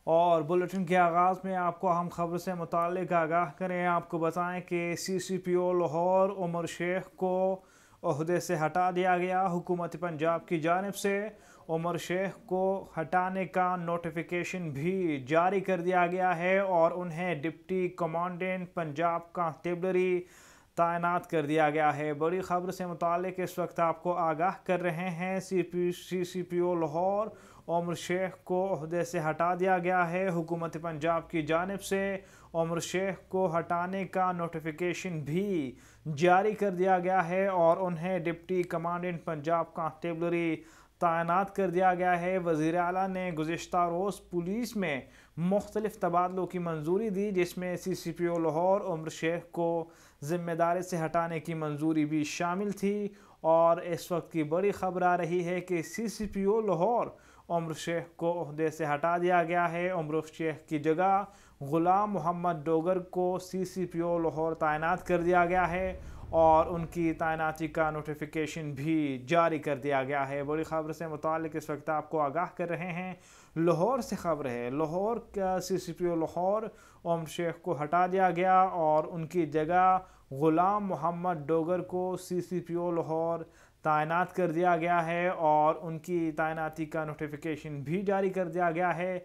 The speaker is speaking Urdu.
اور بلیٹن کے آغاز میں آپ کو اہم خبر سے متعلق آگاہ کریں، آپ کو بتائیں کہ سی سی پی او لاہور عمر شیخ کو عہدے سے ہٹا دیا گیا۔ حکومت پنجاب کی جانب سے عمر شیخ کو ہٹانے کا نوٹیفیکیشن بھی جاری کر دیا گیا ہے اور انہیں ڈپٹی کمانڈنٹ پنجاب کانسٹیبلری تعینات کر دیا گیا ہے۔ بڑی خبر سے متعلق اس وقت آپ کو آگاہ کر رہے ہیں، سی سی پی او لاہور عمر شیخ کو عہدے سے ہٹا دیا گیا ہے۔ حکومت پنجاب کی جانب سے عمر شیخ کو ہٹانے کا نوٹیفیکیشن بھی جاری کر دیا گیا ہے اور انہیں ڈپٹی کمانڈنٹ پنجاب کانسٹیبلری تعینات کر دیا گیا ہے۔ وزیر اعلیٰ نے گزشتہ روز پولیس میں مختلف تبادلوں کی منظوری دی، جس میں سی سی پی او لاہور عمر شیخ کو ذمہ داری سے ہٹانے کی منظوری بھی شامل تھی۔ اور اس وقت کی بڑی خبر آ رہی ہے کہ سی سی پی او لاہور عمر شیخ کو عہدے سے ہٹا دیا گیا ہے۔ عمر شیخ کی جگہ غلام محمد ڈوگر کو سی سی پی او لاہور تعینات کر دیا گیا ہے اور ان کی تعیناتی کا نوٹیفیکیشن بھی جاری کر دیا گیا ہے۔ بڑی خبر سے متعلق اس وقت آپ کو آگاہ کر رہے ہیں، لاہور سے خبر ہے۔ لاہور کا سی سی پی او لاہور عمر شیخ کو ہٹا دیا گیا اور ان کی جگہ غلام محمد ڈوگر کو سی سی پی او لاہور تعینات کر دیا گیا ہے اور ان کی تعیناتی کا نوٹیفیکیشن بھی جاری کر دیا گیا ہے۔